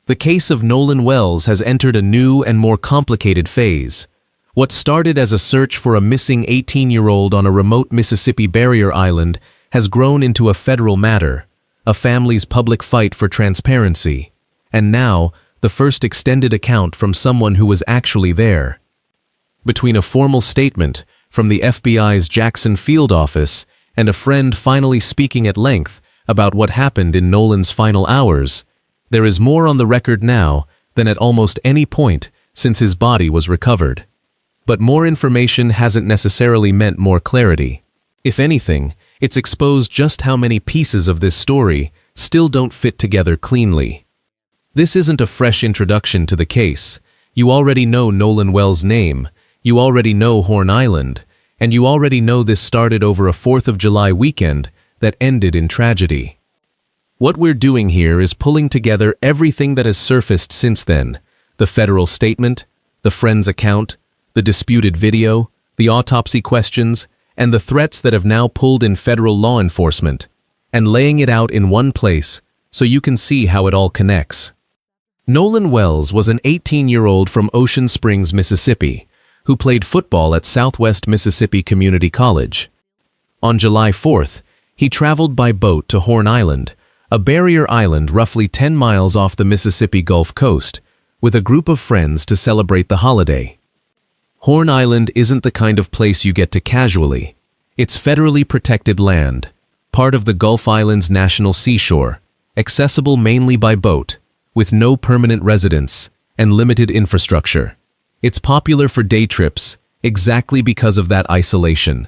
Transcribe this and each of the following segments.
The case of Nolan Wells has entered a new and more complicated phase. What started as a search for a missing 18-year-old on a remote Mississippi barrier island has grown into a federal matter, a family's public fight for transparency, and now, the first extended account from someone who was actually there. Between a formal statement from the FBI's Jackson field office and a friend finally speaking at length about what happened in Nolan's final hours, there is more on the record now than at almost any point since his body was recovered. But more information hasn't necessarily meant more clarity. If anything, it's exposed just how many pieces of this story still don't fit together cleanly. This isn't a fresh introduction to the case. You already know Nolan Wells' name, you already know Horn Island, and you already know this started over a 4th of July weekend that ended in tragedy. What we're doing here is pulling together everything that has surfaced since then: the federal statement, the friend's account, the disputed video, the autopsy questions, and the threats that have now pulled in federal law enforcement, and laying it out in one place so you can see how it all connects. Nolan Wells was an 18-year-old from Ocean Springs, Mississippi, who played football at Southwest Mississippi Community College. On July 4th, he traveled by boat to Horn Island, a barrier island roughly 10 miles off the Mississippi Gulf Coast, with a group of friends to celebrate the holiday. Horn Island isn't the kind of place you get to casually. It's federally protected land, part of the Gulf Islands National Seashore, accessible mainly by boat, with no permanent residents and limited infrastructure. It's popular for day trips exactly because of that isolation.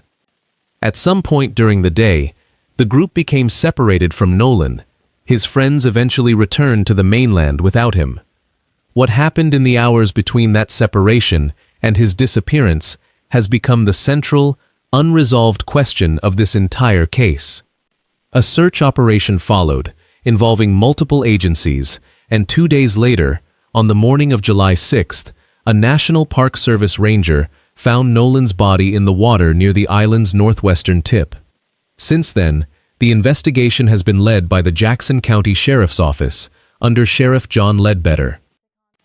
At some point during the day, the group became separated from Nolan. His friends eventually returned to the mainland without him. What happened in the hours between that separation and his disappearance has become the central, unresolved question of this entire case. A search operation followed, involving multiple agencies, and 2 days later, on the morning of July 6th, a National Park Service ranger found Nolan's body in the water near the island's northwestern tip. Since then, the investigation has been led by the Jackson County Sheriff's Office, under Sheriff John Ledbetter.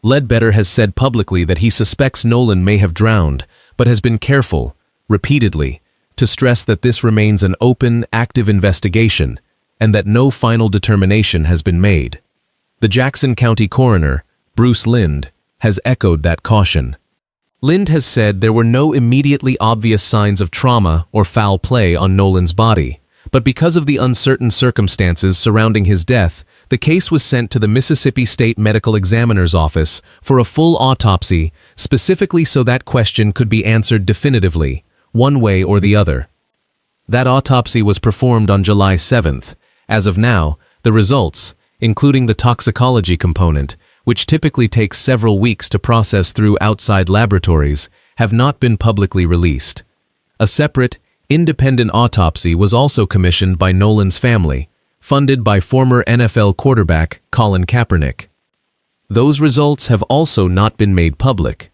Ledbetter has said publicly that he suspects Nolan may have drowned, but has been careful, repeatedly, to stress that this remains an open, active investigation, and that no final determination has been made. The Jackson County coroner, Bruce Lind, has echoed that caution. Lind has said there were no immediately obvious signs of trauma or foul play on Nolan's body, but because of the uncertain circumstances surrounding his death, the case was sent to the Mississippi State Medical Examiner's Office for a full autopsy, specifically so that question could be answered definitively, one way or the other. That autopsy was performed on July 7th. As of now, the results, including the toxicology component, which typically takes several weeks to process through outside laboratories, have not been publicly released. A separate, independent autopsy was also commissioned by Nolan's family, funded by former NFL quarterback Colin Kaepernick. Those results have also not been made public.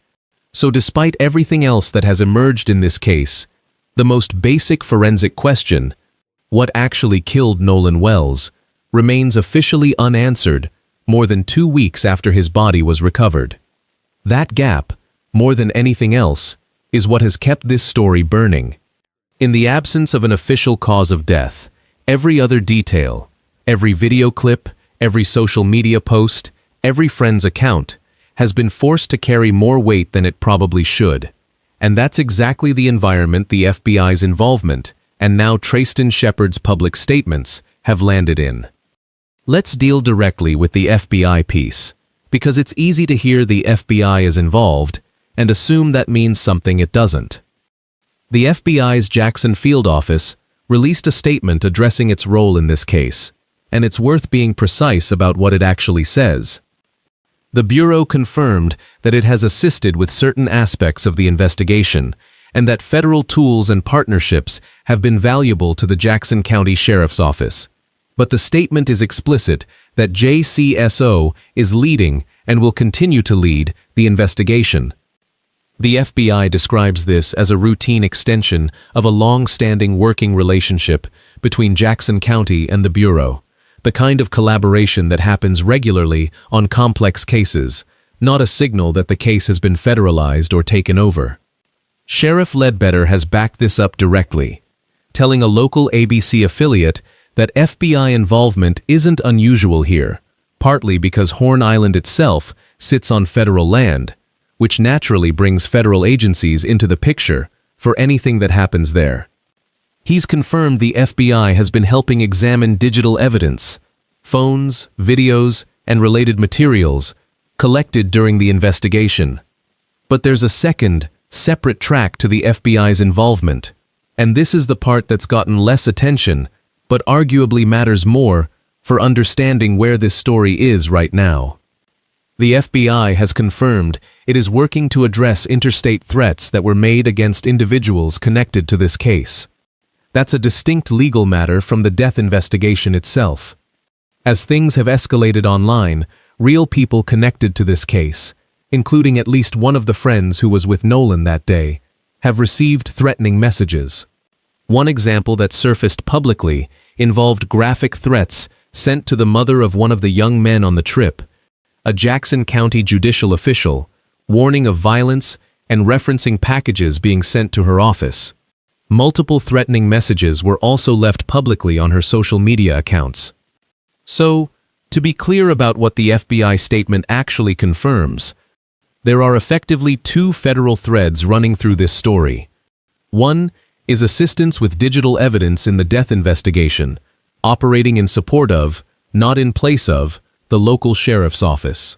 So despite everything else that has emerged in this case, the most basic forensic question, what actually killed Nolan Wells, remains officially unanswered more than 2 weeks after his body was recovered. That gap, more than anything else, is what has kept this story burning. In the absence of an official cause of death, every other detail, every video clip, every social media post, every friend's account, has been forced to carry more weight than it probably should. And that's exactly the environment the FBI's involvement, and now Tracestin Shepherd's public statements, have landed in. Let's deal directly with the FBI piece, because it's easy to hear the FBI is involved and assume that means something it doesn't. The FBI's Jackson field office released a statement addressing its role in this case, and it's worth being precise about what it actually says. The Bureau confirmed that it has assisted with certain aspects of the investigation, and that federal tools and partnerships have been valuable to the Jackson County Sheriff's Office. But the statement is explicit that JCSO is leading and will continue to lead the investigation. The FBI describes this as a routine extension of a long-standing working relationship between Jackson County and the Bureau. the kind of collaboration that happens regularly on complex cases, not a signal that the case has been federalized or taken over. Sheriff Ledbetter has backed this up directly, telling a local ABC affiliate that FBI involvement isn't unusual here, partly because Horn Island itself sits on federal land, which naturally brings federal agencies into the picture for anything that happens there. He's confirmed the FBI has been helping examine digital evidence, phones, videos, and related materials collected during the investigation. But there's a second, separate track to the FBI's involvement, and this is the part that's gotten less attention, but arguably matters more for understanding where this story is right now. The FBI has confirmed it is working to address interstate threats that were made against individuals connected to this case. That's a distinct legal matter from the death investigation itself. As things have escalated online, real people connected to this case, including at least one of the friends who was with Nolan that day, have received threatening messages. One example that surfaced publicly involved graphic threats sent to the mother of one of the young men on the trip, a Jackson County judicial official, warning of violence and referencing packages being sent to her office. Multiple threatening messages were also left publicly on her social media accounts. So, to be clear about what the FBI statement actually confirms, there are effectively two federal threads running through this story. One is assistance with digital evidence in the death investigation, operating in support of, not in place of, the local sheriff's office.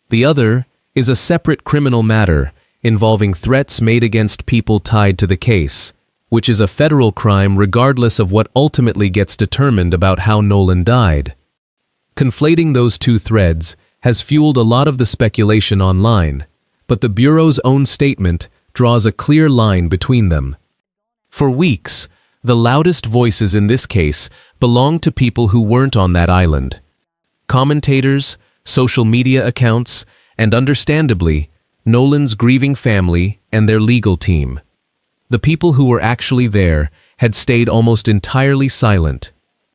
The other is a separate criminal matter involving threats made against people tied to the case, which is a federal crime regardless of what ultimately gets determined about how Nolan died. Conflating those two threads has fueled a lot of the speculation online, but the Bureau's own statement draws a clear line between them. For weeks, the loudest voices in this case belonged to people who weren't on that island. Commentators, social media accounts, and understandably, Nolan's grieving family and their legal team. The people who were actually there had stayed almost entirely silent.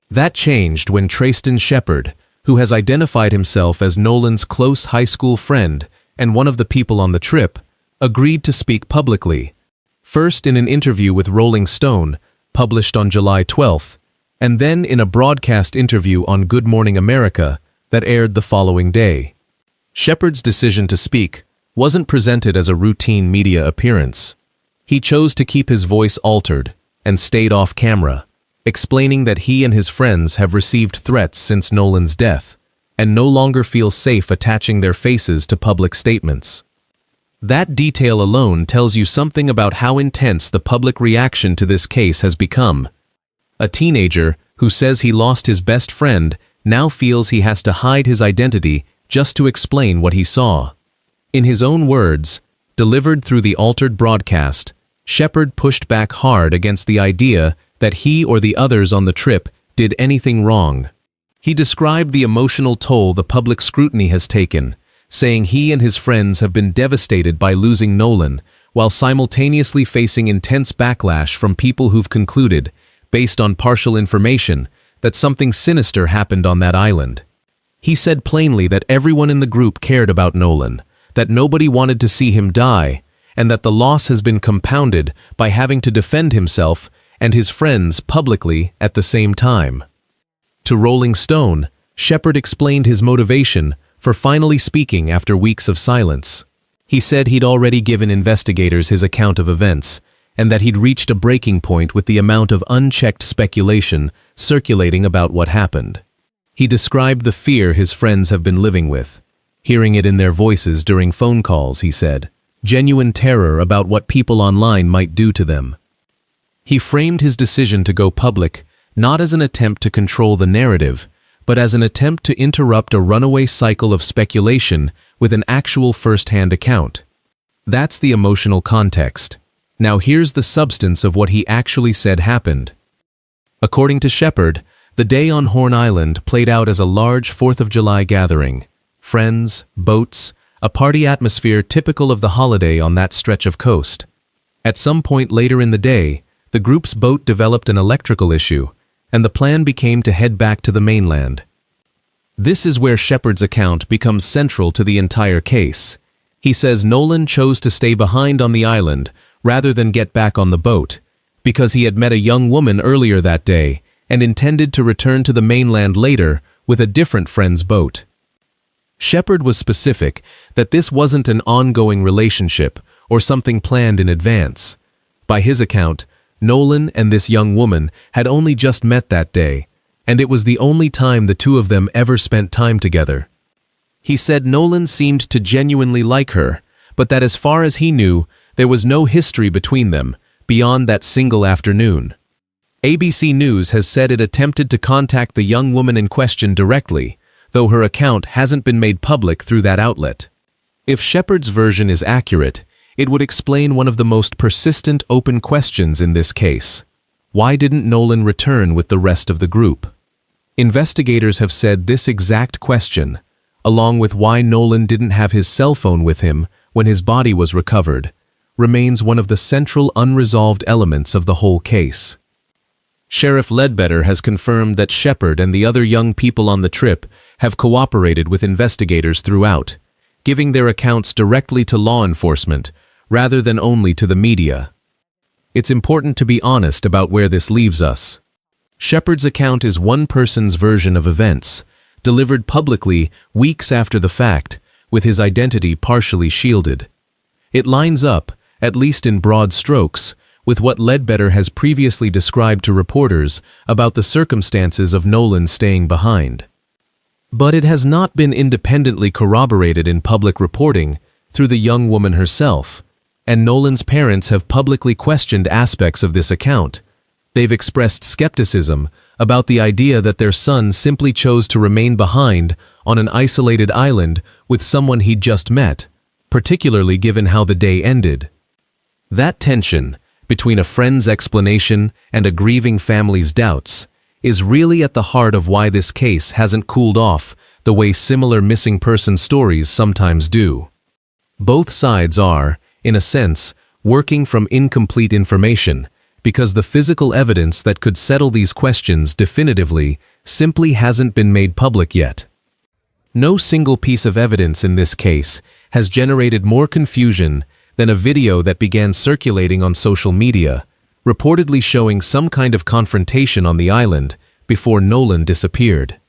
That changed when Tracestin Shepherd, who has identified himself as Nolan's close high school friend and one of the people on the trip, agreed to speak publicly, first in an interview with Rolling Stone, published on July 12th, and then in a broadcast interview on Good Morning America that aired the following day. Shepherd's decision to speak wasn't presented as a routine media appearance. He chose to keep his voice altered and stayed off camera, explaining that he and his friends have received threats since Nolan's death and no longer feel safe attaching their faces to public statements. That detail alone tells you something about how intense the public reaction to this case has become. A teenager who says he lost his best friend now feels he has to hide his identity just to explain what he saw. In his own words, delivered through the altered broadcast, Shepherd pushed back hard against the idea that he or the others on the trip did anything wrong. He described the emotional toll the public scrutiny has taken, saying he and his friends have been devastated by losing Nolan, while simultaneously facing intense backlash from people who've concluded, based on partial information, that something sinister happened on that island. He said plainly that everyone in the group cared about Nolan, that nobody wanted to see him die, and that the loss has been compounded by having to defend himself and his friends publicly at the same time. To Rolling Stone, Shepherd explained his motivation for finally speaking after weeks of silence. He said he'd already given investigators his account of events, and that he'd reached a breaking point with the amount of unchecked speculation circulating about what happened. He described the fear his friends have been living with, hearing it in their voices during phone calls, he said, genuine terror about what people online might do to them. He framed his decision to go public not as an attempt to control the narrative, but as an attempt to interrupt a runaway cycle of speculation with an actual first-hand account. That's the emotional context. Now here's the substance of what he actually said happened. According to Shepherd, the day on Horn Island played out as a large 4th of July gathering. Friends, boats, a party atmosphere typical of the holiday on that stretch of coast. At some point later in the day, the group's boat developed an electrical issue, and the plan became to head back to the mainland, This is where Shepherd's account becomes central to the entire case. He says Nolan chose to stay behind on the island rather than get back on the boat, because he had met a young woman earlier that day and intended to return to the mainland later with a different friend's boat. Shepherd was specific that this wasn't an ongoing relationship or something planned in advance. By his account, Nolan and this young woman had only just met that day, and it was the only time the two of them ever spent time together. He said Nolan seemed to genuinely like her, but that as far as he knew, there was no history between them, beyond that single afternoon. ABC News has said it attempted to contact the young woman in question directly, though her account hasn't been made public through that outlet. If Shepherd's version is accurate, it would explain one of the most persistent open questions in this case. Why didn't Nolan return with the rest of the group? Investigators have said this exact question, along with why Nolan didn't have his cell phone with him when his body was recovered, remains one of the central unresolved elements of the whole case. Sheriff Ledbetter has confirmed that Shepherd and the other young people on the trip have cooperated with investigators throughout, giving their accounts directly to law enforcement rather than only to the media. It's important to be honest about where this leaves us. Shepherd's account is one person's version of events, delivered publicly weeks after the fact, with his identity partially shielded. It lines up, at least in broad strokes, with what Ledbetter has previously described to reporters about the circumstances of Nolan staying behind. But it has not been independently corroborated in public reporting through the young woman herself, and Nolan's parents have publicly questioned aspects of this account. They've expressed skepticism about the idea that their son simply chose to remain behind on an isolated island with someone he'd just met, particularly given how the day ended. That tension between a friend's explanation and a grieving family's doubts is really at the heart of why this case hasn't cooled off the way similar missing person stories sometimes do. Both sides are, in a sense, working from incomplete information, because the physical evidence that could settle these questions definitively simply hasn't been made public yet. No single piece of evidence in this case has generated more confusion than a video that began circulating on social media, reportedly showing some kind of confrontation on the island before Nolan disappeared.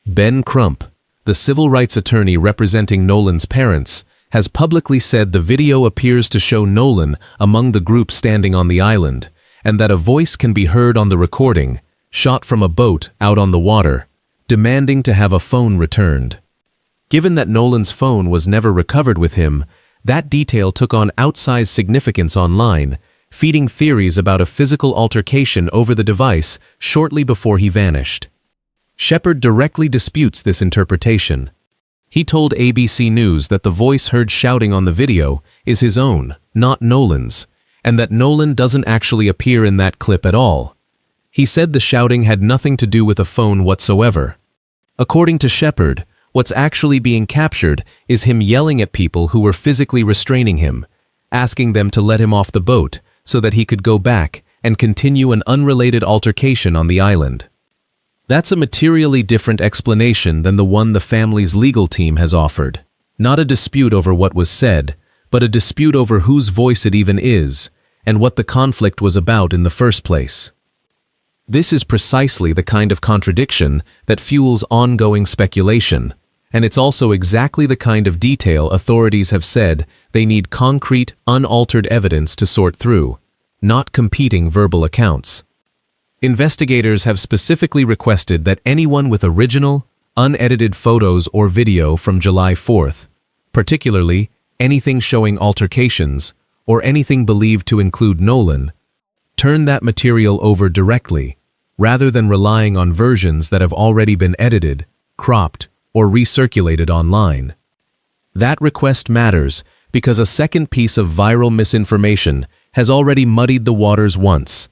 Ben Crump, the civil rights attorney representing Nolan's parents, has publicly said the video appears to show Nolan among the group standing on the island, and that a voice can be heard on the recording, shot from a boat out on the water, demanding to have a phone returned. Given that Nolan's phone was never recovered with him, that detail took on outsized significance online, feeding theories about a physical altercation over the device shortly before he vanished. Shepherd directly disputes this interpretation. He told ABC News that the voice heard shouting on the video is his own, not Nolan's, and that Nolan doesn't actually appear in that clip at all. He said the shouting had nothing to do with a phone whatsoever. According to Shepherd, what's actually being captured is him yelling at people who were physically restraining him, asking them to let him off the boat so that he could go back and continue an unrelated altercation on the island. That's a materially different explanation than the one the family's legal team has offered. Not a dispute over what was said, but a dispute over whose voice it even is, and what the conflict was about in the first place. This is precisely the kind of contradiction that fuels ongoing speculation, and it's also exactly the kind of detail authorities have said they need concrete, unaltered evidence to sort through, not competing verbal accounts. Investigators have specifically requested that anyone with original, unedited photos or video from July 4th, particularly anything showing altercations or anything believed to include Nolan, turn that material over directly, rather than relying on versions that have already been edited, cropped, or recirculated online. That request matters because a second piece of viral misinformation has already muddied the waters once.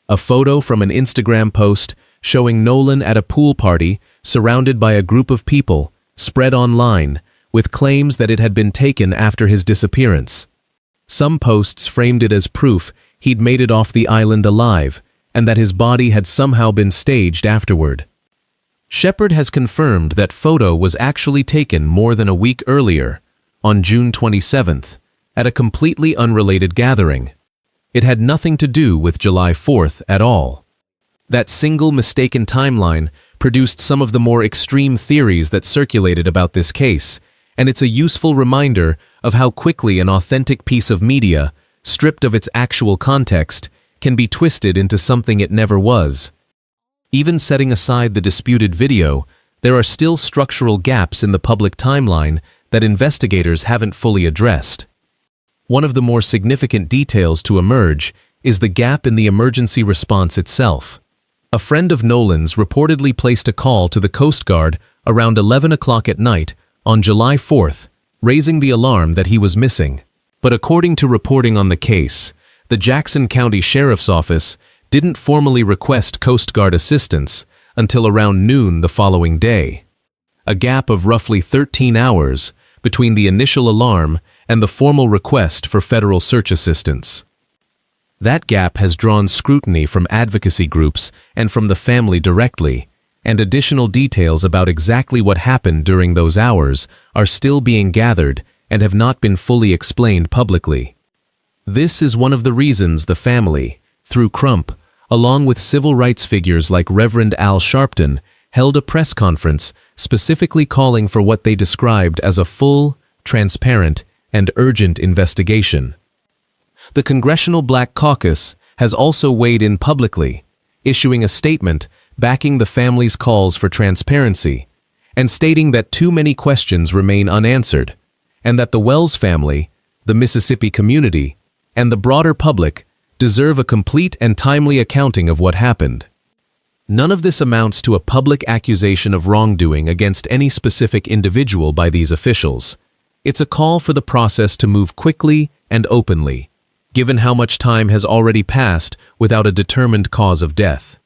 A photo from an Instagram post showing Nolan at a pool party surrounded by a group of people spread online with claims that it had been taken after his disappearance. Some posts framed it as proof he'd made it off the island alive and that his body had somehow been staged afterward. Shepherd has confirmed that photo was actually taken more than a week earlier, on June 27th, at a completely unrelated gathering. It had nothing to do with July 4th at all. That single mistaken timeline produced some of the more extreme theories that circulated about this case, and it's a useful reminder of how quickly an authentic piece of media, stripped of its actual context, can be twisted into something it never was. Even setting aside the disputed video, there are still structural gaps in the public timeline that investigators haven't fully addressed. One of the more significant details to emerge is the gap in the emergency response itself. A friend of Nolan's reportedly placed a call to the Coast Guard around 11 o'clock at night on July 4th, raising the alarm that he was missing. But according to reporting on the case, the Jackson County Sheriff's Office didn't formally request Coast Guard assistance until around noon the following day. A gap of roughly 13 hours between the initial alarm and the formal request for federal search assistance. That gap has drawn scrutiny from advocacy groups and from the family directly, and additional details about exactly what happened during those hours are still being gathered and have not been fully explained publicly. This is one of the reasons the family, through Crump, along with civil rights figures like Reverend Al Sharpton, held a press conference specifically calling for what they described as a full, transparent, and urgent investigation. The Congressional Black Caucus has also weighed in publicly, issuing a statement backing the family's calls for transparency and stating that too many questions remain unanswered, and that the Wells family, the Mississippi community, and the broader public deserve a complete and timely accounting of what happened. None of this amounts to a public accusation of wrongdoing against any specific individual by these officials. It's a call for the process to move quickly and openly, given how much time has already passed without a determined cause of death.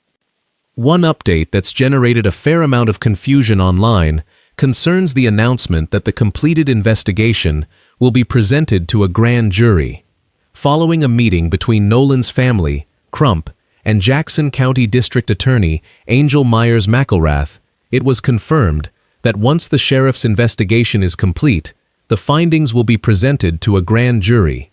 One update that's generated a fair amount of confusion online concerns the announcement that the completed investigation will be presented to a grand jury. Following a meeting between Nolan's family, Crump, and Jackson County District Attorney Angel Myers McElrath, it was confirmed that once the sheriff's investigation is complete, the findings will be presented to a grand jury.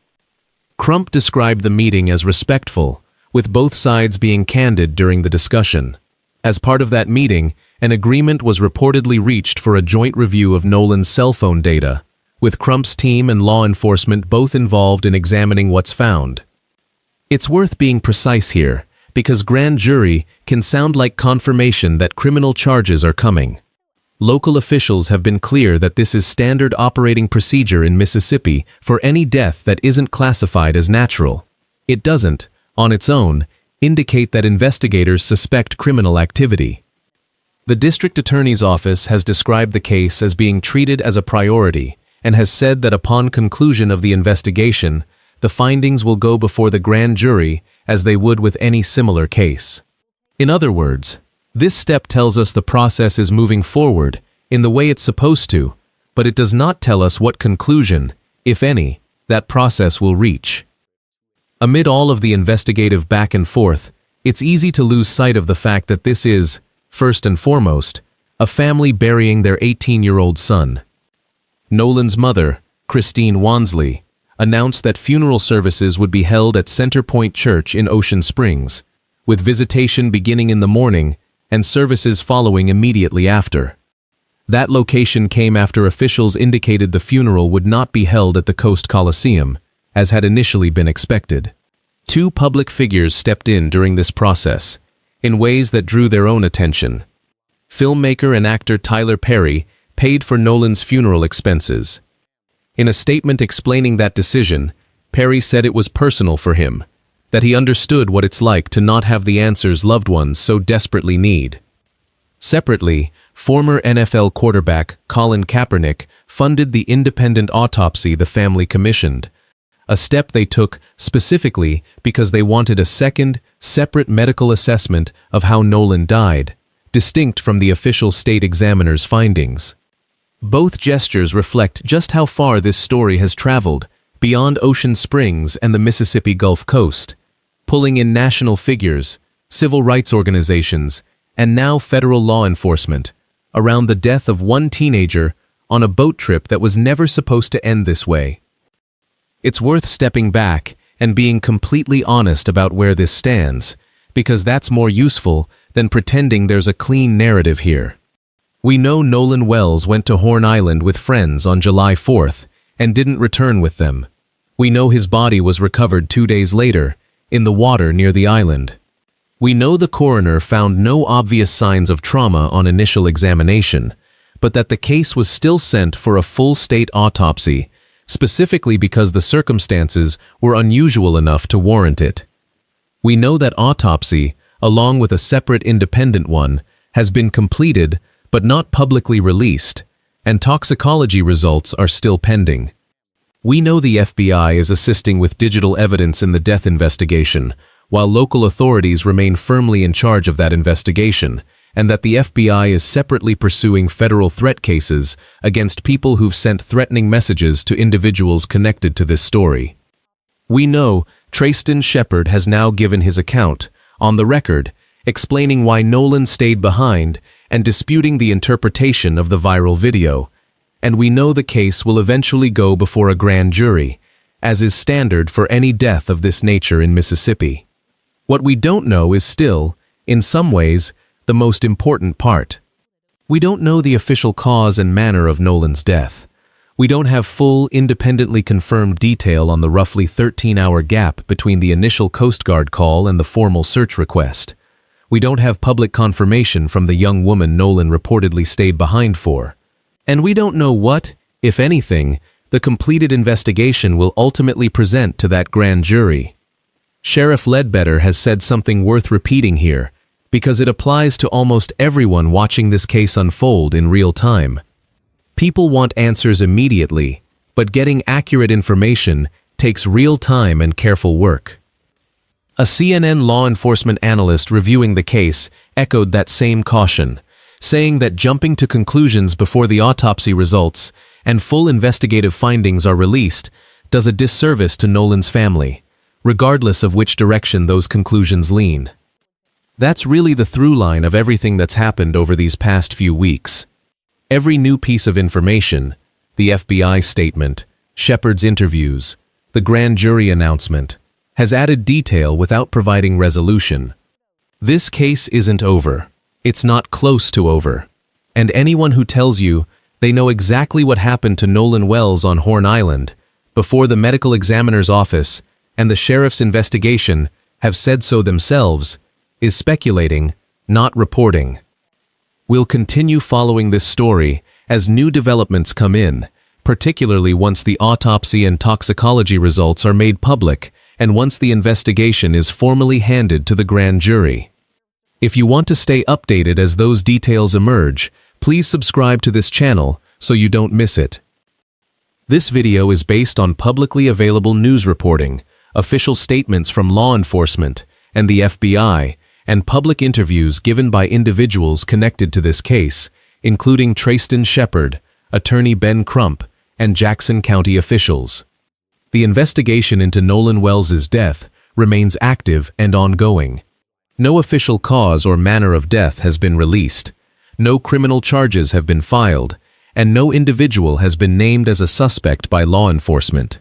Crump described the meeting as respectful, with both sides being candid during the discussion. As part of that meeting, an agreement was reportedly reached for a joint review of Nolan's cell phone data, with Crump's team and law enforcement both involved in examining what's found. It's worth being precise here, because grand jury can sound like confirmation that criminal charges are coming. Local officials have been clear that this is standard operating procedure in Mississippi for any death that isn't classified as natural. It doesn't, on its own, indicate that investigators suspect criminal activity. The district attorney's office has described the case as being treated as a priority, and has said that upon conclusion of the investigation, the findings will go before the grand jury as they would with any similar case. In other words, this step tells us the process is moving forward in the way it's supposed to, but it does not tell us what conclusion, if any, that process will reach. Amid all of the investigative back and forth, it's easy to lose sight of the fact that this is, first and foremost, a family burying their 18-year-old son. Nolan's mother, Christine Wansley, announced that funeral services would be held at Center Point Church in Ocean Springs, with visitation beginning in the morning and services following immediately after. That location came after officials indicated the funeral would not be held at the Coast Coliseum, as had initially been expected. Two public figures stepped in during this process, in ways that drew their own attention. Filmmaker and actor Tyler Perry paid for Nolan's funeral expenses. In a statement explaining that decision, Perry said it was personal for him, that he understood what it's like to not have the answers loved ones so desperately need. Separately, former NFL quarterback Colin Kaepernick funded the independent autopsy the family commissioned, a step they took specifically because they wanted a second, separate medical assessment of how Nolan died, distinct from the official state examiner's findings. Both gestures reflect just how far this story has traveled, beyond Ocean Springs and the Mississippi Gulf Coast, pulling in national figures, civil rights organizations, and now federal law enforcement, around the death of one teenager on a boat trip that was never supposed to end this way. It's worth stepping back and being completely honest about where this stands, because that's more useful than pretending there's a clean narrative here. We know Nolan Wells went to Horn Island with friends on July 4th and didn't return with them. We know his body was recovered 2 days later, in the water near the island. We know the coroner found no obvious signs of trauma on initial examination, but that the case was still sent for a full state autopsy, specifically because the circumstances were unusual enough to warrant it. We know that autopsy, along with a separate independent one, has been completed but not publicly released, and toxicology results are still pending. We know the FBI is assisting with digital evidence in the death investigation, while local authorities remain firmly in charge of that investigation, and that the FBI is separately pursuing federal threat cases against people who've sent threatening messages to individuals connected to this story. We know Tracestin Shepherd has now given his account, on the record, explaining why Nolan stayed behind and disputing the interpretation of the viral video, and we know the case will eventually go before a grand jury, as is standard for any death of this nature in Mississippi. What we don't know is still, in some ways, the most important part. We don't know the official cause and manner of Nolan's death. We don't have full, independently confirmed detail on the roughly 13-hour gap between the initial Coast Guard call and the formal search request. We don't have public confirmation from the young woman Nolan reportedly stayed behind for. And we don't know what, if anything, the completed investigation will ultimately present to that grand jury. Sheriff Ledbetter has said something worth repeating here, because it applies to almost everyone watching this case unfold in real time. People want answers immediately, but getting accurate information takes real time and careful work. A CNN law enforcement analyst reviewing the case echoed that same caution, saying that jumping to conclusions before the autopsy results and full investigative findings are released does a disservice to Nolan's family, regardless of which direction those conclusions lean. That's really the through line of everything that's happened over these past few weeks. Every new piece of information, the FBI statement, Shepherd's interviews, the grand jury announcement, has added detail without providing resolution. This case isn't over. It's not close to over. And anyone who tells you they know exactly what happened to Nolan Wells on Horn Island, before the medical examiner's office and the sheriff's investigation have said so themselves, is speculating, not reporting. We'll continue following this story as new developments come in, particularly once the autopsy and toxicology results are made public and once the investigation is formally handed to the grand jury. If you want to stay updated as those details emerge, please subscribe to this channel so you don't miss it. This video is based on publicly available news reporting, official statements from law enforcement and the FBI, and public interviews given by individuals connected to this case, including Tracestin Shepherd, attorney Ben Crump, and Jackson County officials. The investigation into Nolan Wells's death remains active and ongoing. No official cause or manner of death has been released, no criminal charges have been filed, and no individual has been named as a suspect by law enforcement.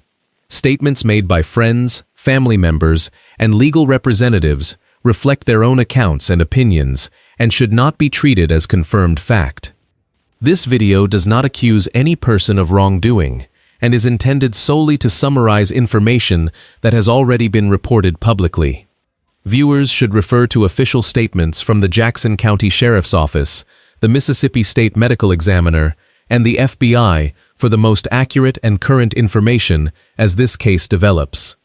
Statements made by friends, family members, and legal representatives reflect their own accounts and opinions and should not be treated as confirmed fact. This video does not accuse any person of wrongdoing and is intended solely to summarize information that has already been reported publicly. Viewers should refer to official statements from the Jackson County Sheriff's Office, the Mississippi State Medical Examiner, and the FBI for the most accurate and current information as this case develops.